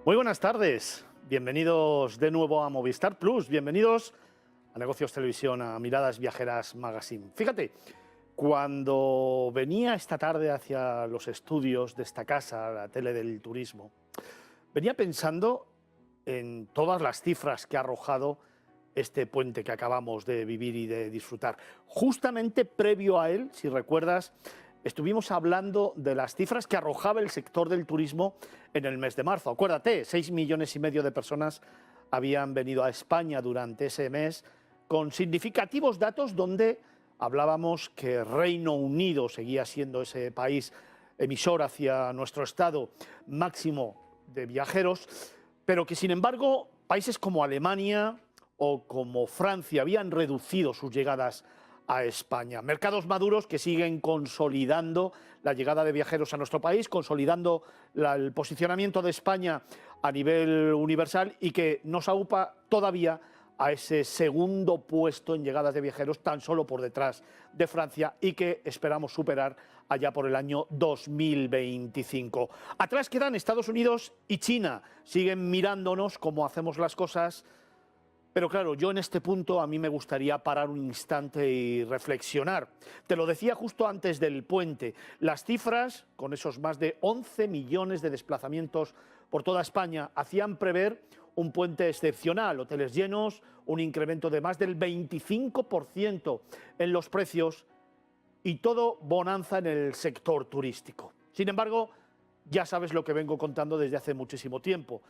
Muy buenas tardes, bienvenidos de nuevo a Movistar Plus, bienvenidos a Negocios Televisión, a Miradas Viajeras Magazine. Fíjate, cuando venía esta tarde hacia los estudios de esta casa, la tele del turismo, venía pensando en todas las cifras que ha arrojado este puente que acabamos de vivir y de disfrutar. Justamente previo a él, si recuerdas, estuvimos hablando de las cifras que arrojaba el sector del turismo en el mes de marzo. Acuérdate, 6,5 millones de personas habían venido a España durante ese mes, con significativos datos donde hablábamos que Reino Unido seguía siendo ese país emisor hacia nuestro estado máximo de viajeros, pero que sin embargo países como Alemania o como Francia habían reducido sus llegadas a España. Mercados maduros que siguen consolidando la llegada de viajeros a nuestro país, consolidando el posicionamiento de España a nivel universal y que nos aupa todavía a ese segundo puesto en llegadas de viajeros, tan solo por detrás de Francia, y que esperamos superar allá por el año 2025. Atrás quedan Estados Unidos y China, siguen mirándonos cómo hacemos las cosas. Pero claro, yo en este punto a mí me gustaría parar un instante y reflexionar. Te lo decía justo antes del puente, las cifras, con esos más de 11 millones de desplazamientos por toda España, hacían prever un puente excepcional, hoteles llenos, un incremento de más del 25% en los precios y todo bonanza en el sector turístico. Sin embargo, ya sabes lo que vengo contando desde hace muchísimo tiempo.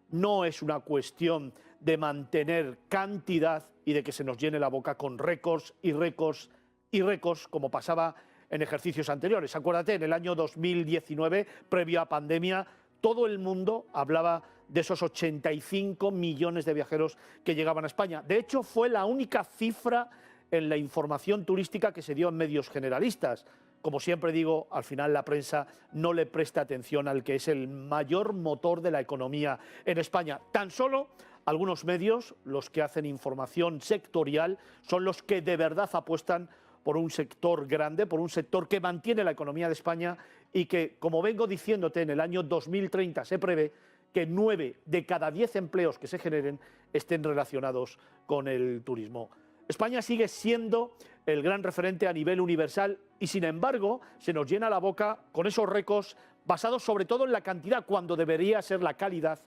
No es una cuestión de mantener cantidad y de que se nos llene la boca con récords y récords y récords, como pasaba en ejercicios anteriores. Acuérdate, en el año 2019, previo a pandemia, todo el mundo hablaba de esos 85 millones de viajeros que llegaban a España. De hecho, fue la única cifra en la información turística que se dio en medios generalistas. Como siempre digo, al final la prensa no le presta atención al que es el mayor motor de la economía en España. Tan solo algunos medios, los que hacen información sectorial, son los que de verdad apuestan por un sector grande, por un sector que mantiene la economía de España y que, como vengo diciéndote, en el año 2030 se prevé que 9 de cada 10 empleos que se generen estén relacionados con el turismo. España sigue siendo el gran referente a nivel universal y, sin embargo, se nos llena la boca con esos récords basados sobre todo en la cantidad, cuando debería ser la calidad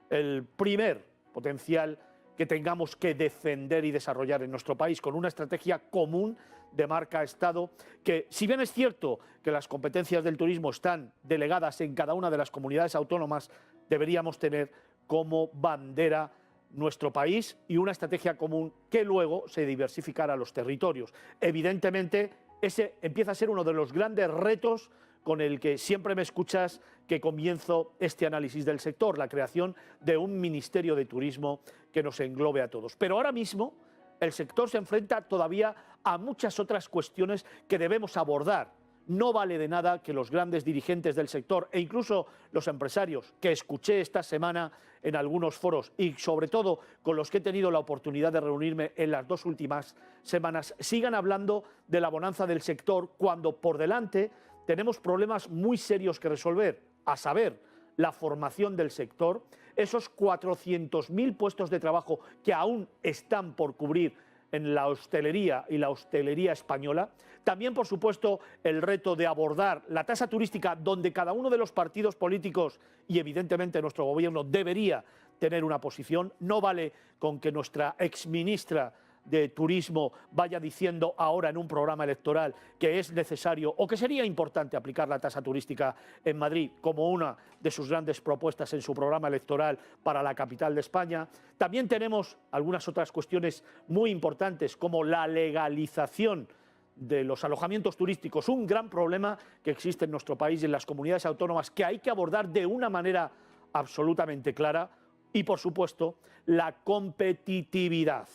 el primer potencial que tengamos que defender y desarrollar en nuestro país, con una estrategia común de marca-Estado que, si bien es cierto que las competencias del turismo están delegadas en cada una de las comunidades autónomas, deberíamos tener como bandera nuestro país y una estrategia común que luego se diversificara a los territorios. Evidentemente, ese empieza a ser uno de los grandes retos con el que siempre me escuchas que comienzo este análisis del sector, la creación de un Ministerio de Turismo que nos englobe a todos. Pero ahora mismo el sector se enfrenta todavía a muchas otras cuestiones que debemos abordar. No vale de nada que los grandes dirigentes del sector e incluso los empresarios que escuché esta semana en algunos foros y sobre todo con los que he tenido la oportunidad de reunirme en las 2 últimas semanas sigan hablando de la bonanza del sector cuando por delante tenemos problemas muy serios que resolver, a saber, la formación del sector, esos 400.000 puestos de trabajo que aún están por cubrir en la hostelería y la hostelería española. También, por supuesto, el reto de abordar la tasa turística, donde cada uno de los partidos políticos y evidentemente nuestro gobierno debería tener una posición. No vale con que nuestra exministra de Turismo vaya diciendo ahora en un programa electoral que es necesario o que sería importante aplicar la tasa turística en Madrid como una de sus grandes propuestas en su programa electoral para la capital de España. También tenemos algunas otras cuestiones muy importantes como la legalización de los alojamientos turísticos, un gran problema que existe en nuestro país y en las comunidades autónomas que hay que abordar de una manera absolutamente clara y, por supuesto, la competitividad.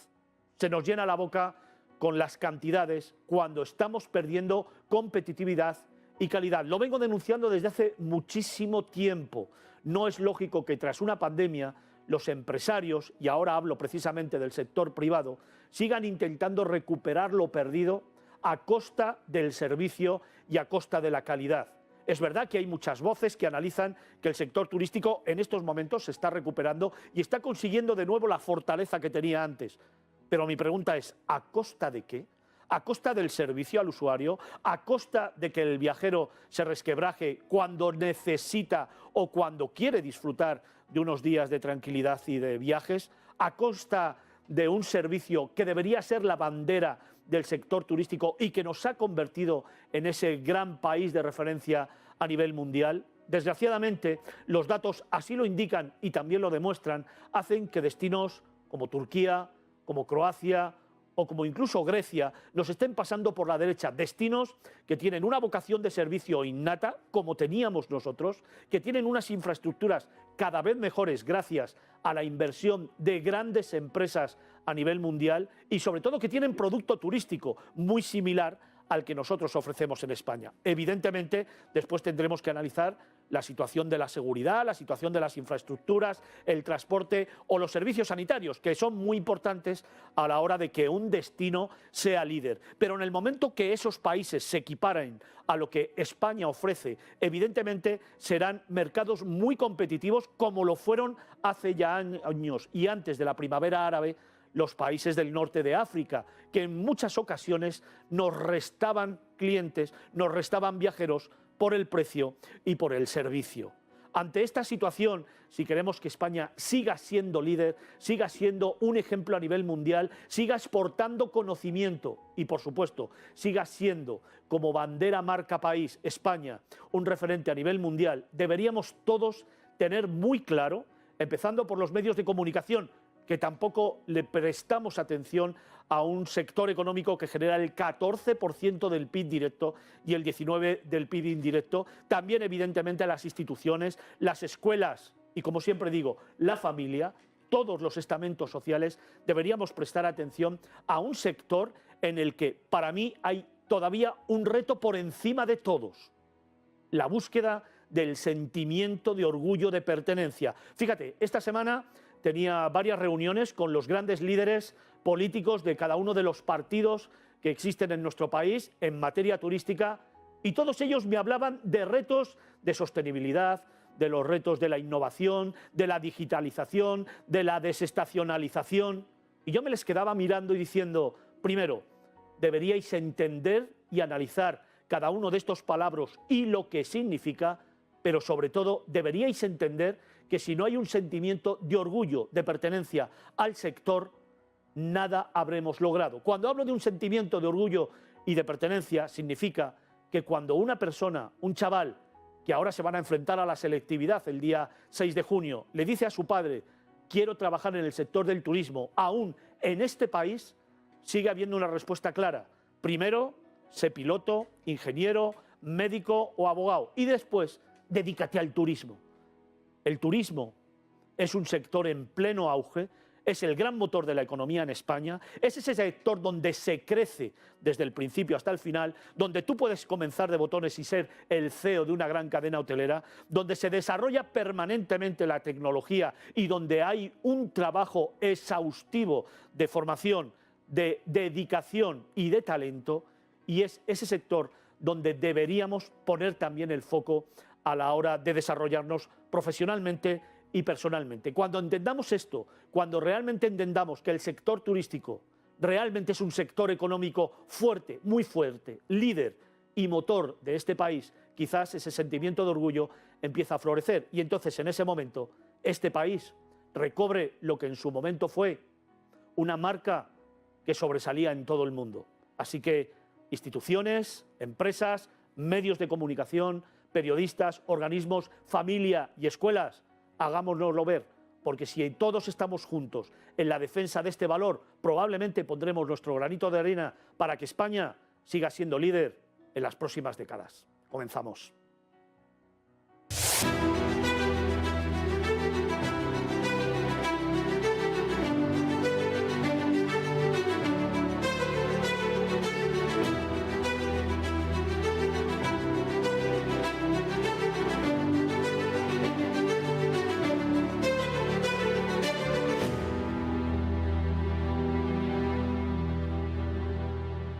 Se nos llena la boca con las cantidades cuando estamos perdiendo competitividad y calidad. Lo vengo denunciando desde hace muchísimo tiempo. No es lógico que tras una pandemia los empresarios, y ahora hablo precisamente del sector privado, sigan intentando recuperar lo perdido a costa del servicio y a costa de la calidad. Es verdad que hay muchas voces que analizan que el sector turístico en estos momentos se está recuperando y está consiguiendo de nuevo la fortaleza que tenía antes. Pero mi pregunta es, ¿a costa de qué? ¿A costa del servicio al usuario? ¿A costa de que el viajero se resquebraje cuando necesita o cuando quiere disfrutar de unos días de tranquilidad y de viajes? ¿A costa de un servicio que debería ser la bandera del sector turístico y que nos ha convertido en ese gran país de referencia a nivel mundial? Desgraciadamente, los datos así lo indican y también lo demuestran, hacen que destinos como Turquía, como Croacia o como incluso Grecia nos estén pasando por la derecha, destinos que tienen una vocación de servicio innata, como teníamos nosotros, que tienen unas infraestructuras cada vez mejores gracias a la inversión de grandes empresas a nivel mundial y sobre todo que tienen producto turístico muy similar al que nosotros ofrecemos en España. Evidentemente, después tendremos que analizar la situación de la seguridad, la situación de las infraestructuras, el transporte o los servicios sanitarios, que son muy importantes a la hora de que un destino sea líder. Pero en el momento que esos países se equiparen a lo que España ofrece, evidentemente serán mercados muy competitivos, como lo fueron hace ya años y antes de la primavera árabe, los países del norte de África, que en muchas ocasiones nos restaban clientes, nos restaban viajeros por el precio y por el servicio. Ante esta situación, si queremos que España siga siendo líder, siga siendo un ejemplo a nivel mundial, siga exportando conocimiento y, por supuesto, siga siendo como bandera marca país España un referente a nivel mundial, deberíamos todos tener muy claro, empezando por los medios de comunicación, que tampoco le prestamos atención a un sector económico que genera el 14% del PIB directo y el 19% del PIB indirecto. También, evidentemente, a las instituciones, las escuelas y, como siempre digo, la familia, todos los estamentos sociales, deberíamos prestar atención a un sector en el que, para mí, hay todavía un reto por encima de todos: la búsqueda del sentimiento de orgullo, de pertenencia. Fíjate, esta semana tenía varias reuniones con los grandes líderes políticos de cada uno de los partidos que existen en nuestro país en materia turística y todos ellos me hablaban de retos de sostenibilidad, de los retos de la innovación, de la digitalización, de la desestacionalización. Y yo me les quedaba mirando y diciendo, primero, deberíais entender y analizar cada uno de estos palabras y lo que significa, pero sobre todo deberíais entender que si no hay un sentimiento de orgullo, de pertenencia al sector, nada habremos logrado. Cuando hablo de un sentimiento de orgullo y de pertenencia, significa que cuando una persona, un chaval, que ahora se van a enfrentar a la selectividad el día 6 de junio, le dice a su padre, quiero trabajar en el sector del turismo, aún en este país, sigue habiendo una respuesta clara. Primero, sé piloto, ingeniero, médico o abogado, y después, dedícate al turismo. El turismo es un sector en pleno auge, es el gran motor de la economía en España, es ese sector donde se crece desde el principio hasta el final, donde tú puedes comenzar de botones y ser el CEO de una gran cadena hotelera, donde se desarrolla permanentemente la tecnología y donde hay un trabajo exhaustivo de formación, de dedicación y de talento, y es ese sector donde deberíamos poner también el foco a la hora de desarrollarnos profesionalmente y personalmente. Cuando entendamos esto, cuando realmente entendamos que el sector turístico realmente es un sector económico fuerte, muy fuerte, líder y motor de este país, quizás ese sentimiento de orgullo empieza a florecer y entonces en ese momento este país recobre lo que en su momento fue una marca que sobresalía en todo el mundo. Así que instituciones, empresas, medios de comunicación, periodistas, organismos, familia y escuelas, hagámonoslo ver, porque si todos estamos juntos en la defensa de este valor, probablemente pondremos nuestro granito de arena para que España siga siendo líder en las próximas décadas. Comenzamos.